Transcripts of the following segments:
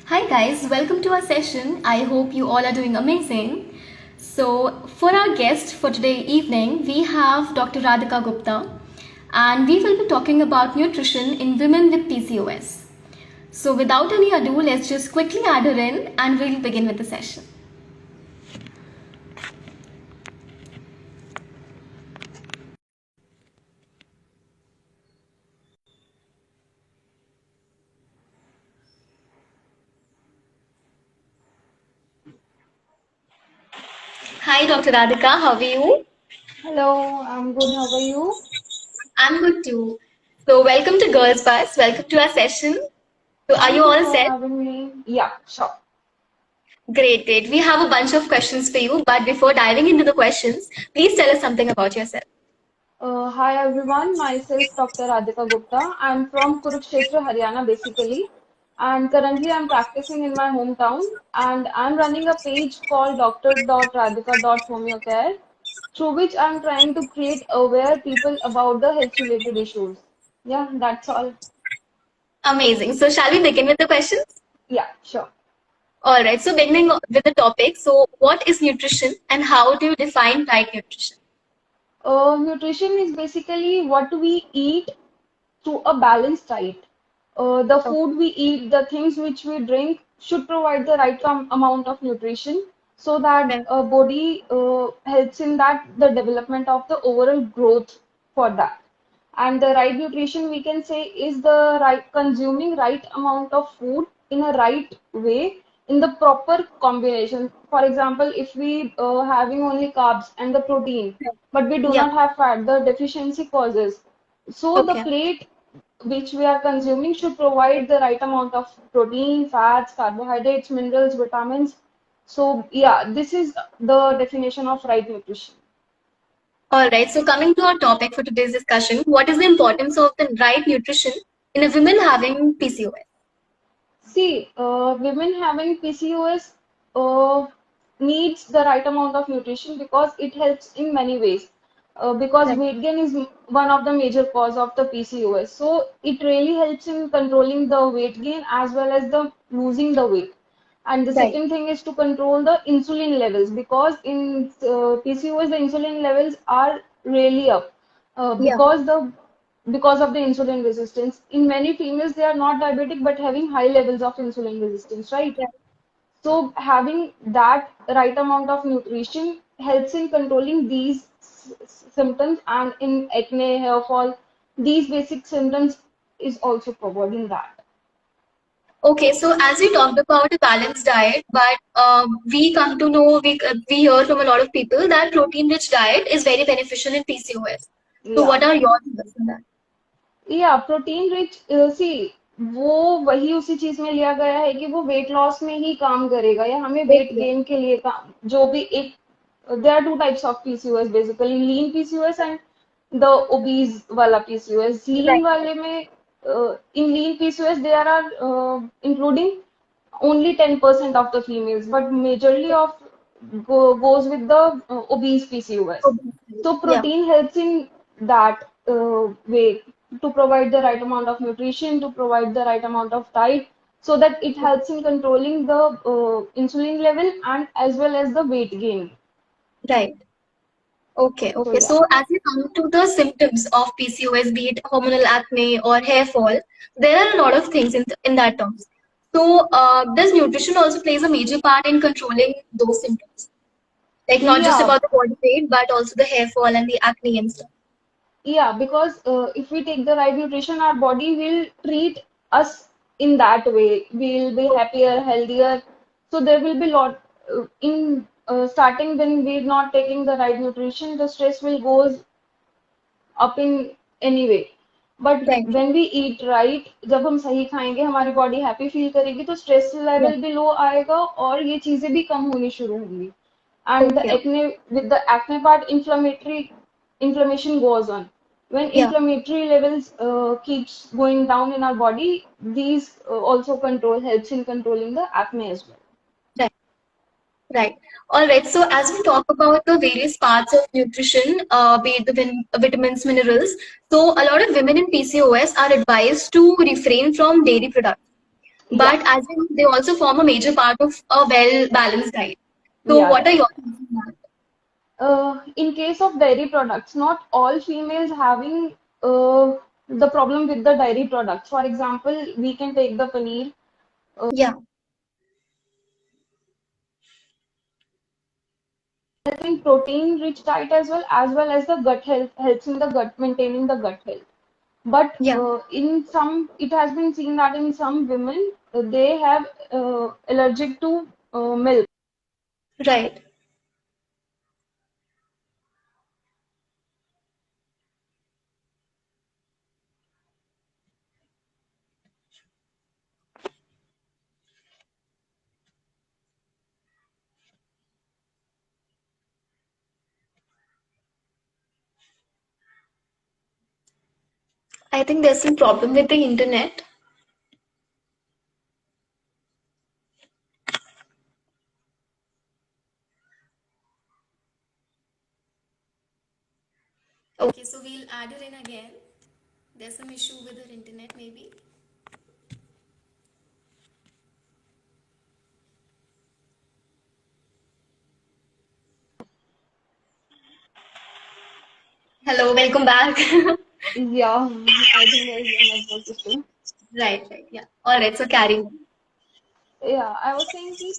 Hi guys, welcome to our session. I hope you all are doing amazing. So, for our guest for today evening, we have Dr. Radhika Gupta, and we will be talking about nutrition in women with PCOS. So, without any ado, let's just quickly add her in and we'll begin with the session. Hi, Dr. Radhika, how are you? Hello, I'm good. How are you? I'm good too. So, welcome to Girls Bus. Welcome to our session. So, are you Thank you all for set? having me. Yeah, sure. Great, great. We have a bunch of questions for you, but before diving into the questions, please tell us something about yourself. Hi everyone, myself Dr. Radhika Gupta. I'm from Kurukshetra, Haryana basically, and currently I'm practicing in my hometown and I'm running a page called dr.radhika.homeocare through which I'm trying to create aware people about the health related issues. Yeah, that's all. Amazing. So, shall we begin with the questions? Yeah, sure. All right. So, beginning with the topic. So, what is nutrition and how do you define right nutrition? Nutrition is basically what we eat to a balanced diet. The Okay. food we eat, the things which we drink should provide the right amount of nutrition so that Right. body helps in that the development of the overall growth for that. And the right nutrition we can say is the right consuming right amount of food in a right way in the proper combination. For example, if we having only carbs and the protein, Right. but we do Yeah. not have fat, the deficiency causes. So the Okay. plate which we are consuming should provide the right amount of protein, fats, carbohydrates, minerals, vitamins. So yeah, this is the definition of right nutrition. All right. So, coming to our topic for today's discussion, what is the importance of the right nutrition in a woman having PCOS? See, women having PCOS uh, needs the right amount of nutrition because it helps in many ways. Because Right. weight gain is one of the major cause of the PCOS. So it really helps in controlling the weight gain as well as the losing the weight. And the Right. second thing is to control the insulin levels because in PCOS the insulin levels are really up Yeah. because of the insulin resistance. In many females, they are not diabetic but having high levels of insulin resistance, right? Yeah. So having that right amount of nutrition helps in controlling these symptoms and in acne, hair fall, these basic symptoms is also covered in that. Okay, so as we talked about a balanced diet, but we come to know, we hear from a lot of people that protein-rich diet is very beneficial in PCOS. So Yeah. what are your thoughts on that? या protein rich सी वो वही उसी चीज में लिया गया है कि वो वेट लॉस में ही काम करेगा या हमें वेट Okay. गेन के लिए काम जो भी एक there are two types of PCOS basically lean PCOS and the obese वाला PCOS lean Right. वाले में in lean PCOS there are including only 10% of the females but majorly of goes with the obese PCOS. Obesity. So Yeah. protein helps in that way to provide the right amount of nutrition, to provide the right amount of diet, so that it helps in controlling the insulin level and as well as the weight gain. Right. Okay. So Okay. yeah, So as we come to the symptoms of PCOS, be it hormonal acne or hair fall, there are a lot of things in that terms. So does nutrition also plays a major part in controlling those symptoms? Like not just yeah, about the body weight, but also the hair fall and the acne and stuff. yeah. Because if we take the right nutrition, our body will treat us in that way. We'll be happier, healthier. So there will be lot in starting when we're not taking the right nutrition, the stress will goes up in any way. But Right. When we eat right जब हम सही खाएंगे हमारी body happy feel करेगी तो stress Yeah. Level भी लो आएगा और ये चीजें भी कम होनी शुरू होंगी and the Okay. Acne with the acne part inflammation goes on when Yeah. inflammatory levels keeps going down in our body these also control helps in controlling the acne as well. Right. Right. All right. So as we talk about the various parts of nutrition, be it the vitamins, minerals, so a lot of women in PCOS are advised to refrain from dairy products. Yeah, but as in they also form a major part of a well-balanced diet. So yeah, what are yeah, your yeah. thoughts on that? In case of dairy products, not all females having the problem with the dairy products. For example, we can take the paneer. Yeah, Having protein-rich diet as well as the gut health helps in the gut, maintaining the gut health. But yeah, in some, it has been seen that in some women, they have allergic to milk. right. I think there's some problem with the internet. Okay, so we'll add it in again. There's some issue with the internet, maybe. Hello, welcome back. Yeah, I think there is a network issue. Right, right, yeah. All right, so carry on. Yeah, I was saying that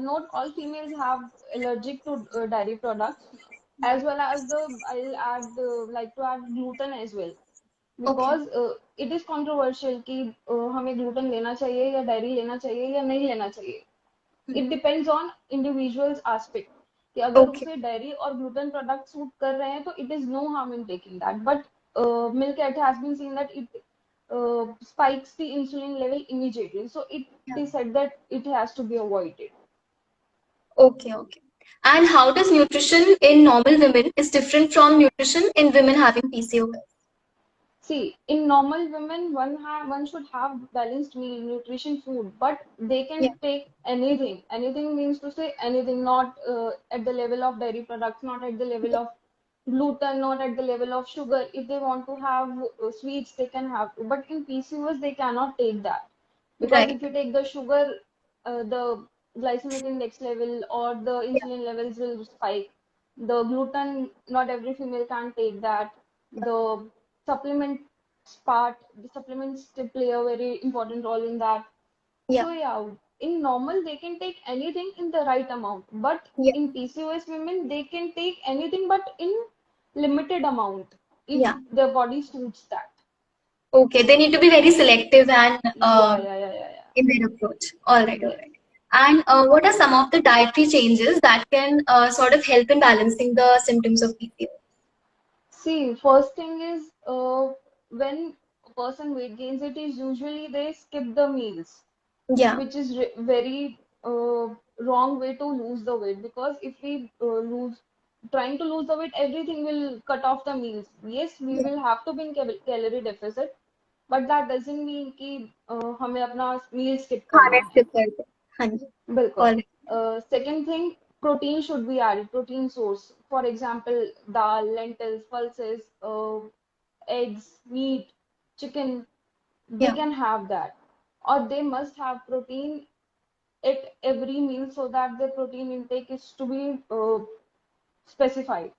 not all females have allergic to dairy products, as well as I'll add like to add gluten as well Okay. because it is controversial कि हमें gluten लेना चाहिए या dairy लेना चाहिए या नहीं लेना चाहिए. It Mhm. depends on individual's aspect कि अगर Okay. उसे dairy और gluten product सूट कर रहे हैं तो it is no harm in taking that. But milk, it has been seen that it spikes the insulin level immediately. So it Yeah. is said that it has to be avoided. Okay, okay. And how does nutrition in normal women is different from nutrition in women having PCOS? See, in normal women, one should have balanced meal, nutrition, food, but they Yeah, can take anything. Anything means to say anything, not at the level of dairy products, not at the level yeah, of gluten, not at the level of sugar. If they want to have sweets, they can have. But in PCOS, they cannot take that because right. if you take the sugar, the glycemic index level or the Yeah, insulin levels will spike. The gluten, not every female can take that. The supplements the supplements they play a very important role in that. yeah, So yeah, in normal they can take anything in the right amount, but yeah, in PCOS women they can take anything but in limited amount if yeah. their body suits that. Okay, they need to be very selective and Yeah, yeah, yeah, yeah, yeah. in their approach. All right, all Yes. right. And what are some of the dietary changes that can sort of help in balancing the symptoms of PCOS? See, first thing is when a person weight gains, it is usually they skip the meals, Yeah, which is very wrong way to lose the weight because if we lose trying to lose the weight, everything will cut off the meals. Yes, we yeah. will have to be in calorie deficit, but that doesn't mean कि हमें अपना meal skip खाने करना है. skip कर दो. हाँ जी. बिल्कुल. All right. Second thing, protein should be added, protein source. For example, dal, lentils, pulses, eggs, meat, chicken, they Yeah. can have that. Or they must have protein at every meal so that the protein intake is to be specified.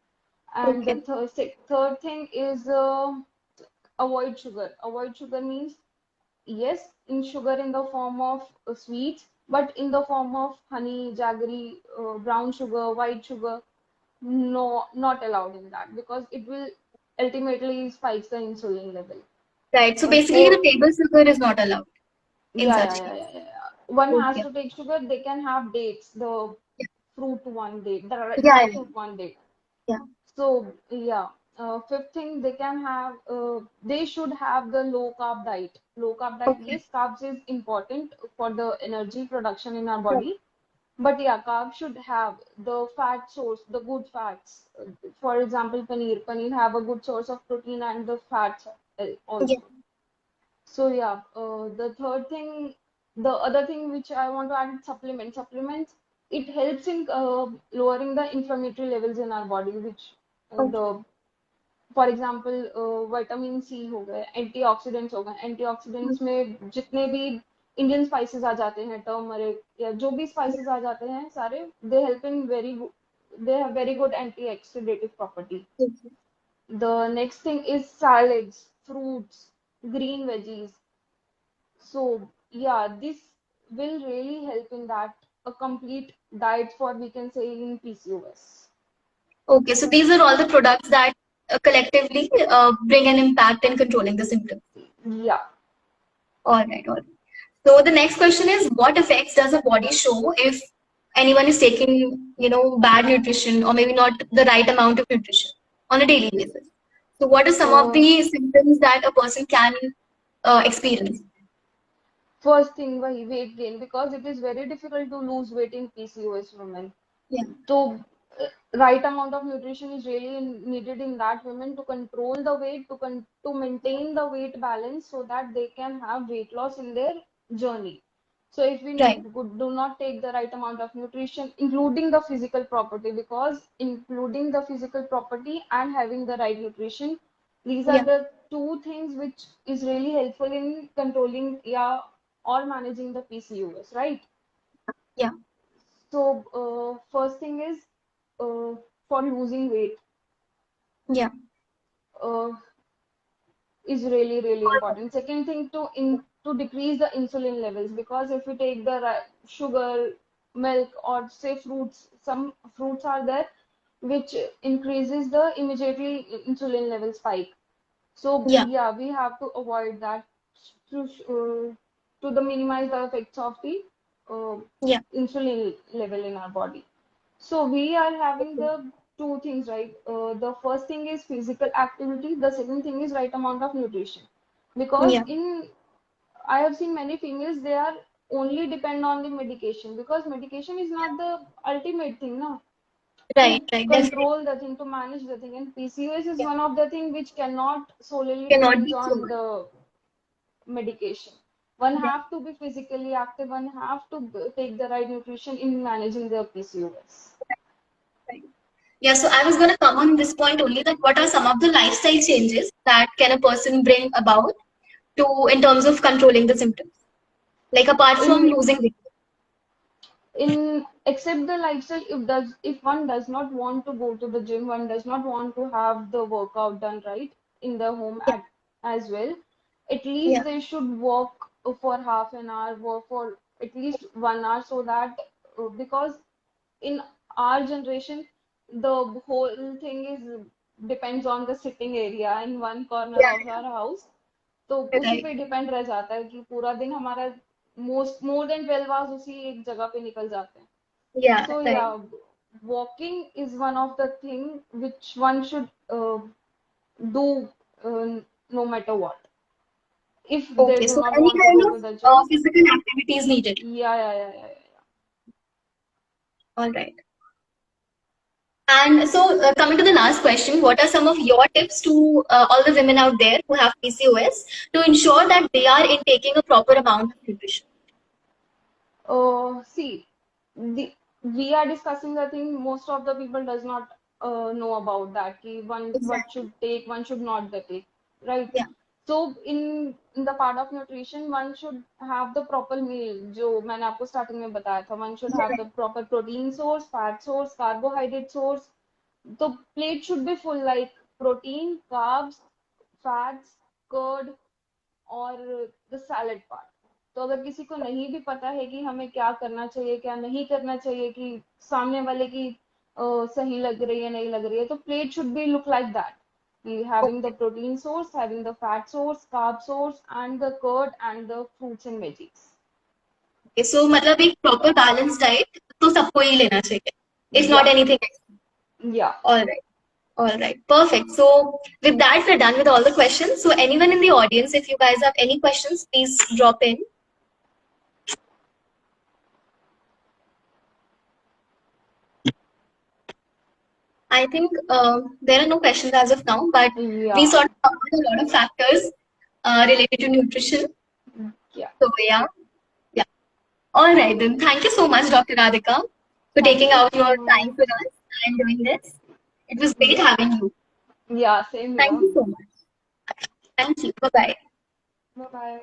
And the Okay. third thing is avoid sugar. Avoid sugar means yes, in sugar in the form of sweets, but in the form of honey, jaggery, brown sugar, white sugar, no, not allowed in that because it will ultimately spikes the insulin level. Right. So basically, the Four, table sugar is not allowed in yeah, yeah, such yeah, case. yeah, yeah, yeah. One has Okay. to take sugar. They can have dates, the Yeah. fruit one day, Yeah. dry Yeah. fruit one day. Yeah. So yeah, fifth thing they can have, they should have the low carb diet. Low carb diet, Okay. yes, carbs is important for the energy production in our Right. body, but yeah, carbs should have the fat source, the good fats. For example, paneer. Paneer have a good source of protein and the fats Yeah. also. So yeah, the third thing, the other thing which I want to add is supplements. Supplements, it helps in lowering the inflammatory levels in our body, which Okay. the for example vitamin C हो गए antioxidants हो गए antioxidants में जितने भी Indian spices आ जाते हैं, turmeric या जो भी स्पाइसेस आ जाते हैं सारे, they help in very they have very good anti oxidative property. Okay. The next thing is salads, fruits, green veggies. So yeah, this will really help in that a complete diet for, we can say, in PCOS. Okay, so these are all the products that collectively bring an impact in controlling the symptoms. Yeah. All right, all right. So the next question is, what effects does a body show if anyone is taking, bad nutrition or maybe not the right amount of nutrition on a daily basis? So what are some of Uh, the symptoms that a person can experience? First thing, weight gain, because it is very difficult to lose weight in PCOS women. Yeah, So right amount of nutrition is really needed in that women to control the weight, to maintain the weight balance so that they can have weight loss in their journey. So if we right. do not take the right amount of nutrition, including the physical property, because including the physical property and having the right nutrition, these are Yeah, the two things which is really helpful in controlling, yeah, or managing the PCOS, right? yeah, So first thing is for losing weight yeah, uh, is really really important. Second thing, to decrease the insulin levels, because if we take the sugar, milk, or say fruits, some fruits are there which increases the immediately insulin level spike. So yeah, yeah, we have to avoid that to the minimize the effects of the uh, yeah. insulin level in our body. So we are having Okay. the two things, right? The first thing is physical activity. The second thing is right amount of nutrition. Because Yeah, I have seen many females, they are only depend on the medication, because medication is not the ultimate thing, now right, to right. Definitely control the thing, to manage the thing. And PCOS is yeah. one of the thing which cannot solely Cannot depends be on cured. the medication. One Yeah, have to be physically active, one have to take the right nutrition in managing the PCOS. right. Yeah, so I was going to come on this point only, that what are some of the lifestyle changes that can a person bring about to in terms of controlling the symptoms, like apart from In losing weight. except the lifestyle, if one does not want to go to the gym, one does not want to have the workout done right in the home Yeah, as well, at least yeah, they should walk for half an hour, work for at least 1 hour, so that because in our generation the whole thing is depends on the sitting area in one corner of yeah, our house. तो yeah, उसी right. पे depend रह जाता है कि पूरा दिन हमारा मोर देन 12 आवर्स उसी एक जगह पे निकल जाते हैं. Yeah, So right. yeah, walking is one of the thing which one should do no matter what. If they Okay, do so not any want to kind go of to the gym, physical activity is needed. yeah. All right. And so, coming to the last question, what are some of your tips to all the women out there who have PCOS to ensure that they are intaking a proper amount of nutrition? See, we are discussing the thing most of the people does not know about that. Ki one what Exactly. should take, one should not the take, right? Yeah. So in the part of nutrition, one should have the proper meal. जो मैंने आपको starting में बताया था, one should have Yeah. the proper protein source, fat source, carbohydrate source. The plate should be full, like protein, carbs, fats, curd, और the salad part. तो अगर किसी को नहीं भी पता है कि हमें क्या करना चाहिए, क्या नहीं करना चाहिए, कि सामने वाले की सही लग रही है नहीं लग रही है, तो plate should be look like that, having the Okay. protein source, having the fat source, carb source, and the curd and the fruits and veggies. Okay. So, मतलब एक proper balanced diet तो सबको ही लेना चाहिए, if not Yeah, anything else. yeah. All right. All right. Perfect. So, with that, we're done with all the questions. So, anyone in the audience, if you guys have any questions, please drop in. I think there are no questions as of now, but we Yeah, sort of covered a lot of factors related to nutrition. yeah. So yeah, yeah. All right then. Thank you so much, Dr. Radhika, for taking Thank you out so your time much. for us and doing this. It was great Yeah, having you. yeah. Same Thank here. you so much. Thank you. Bye bye. Bye bye.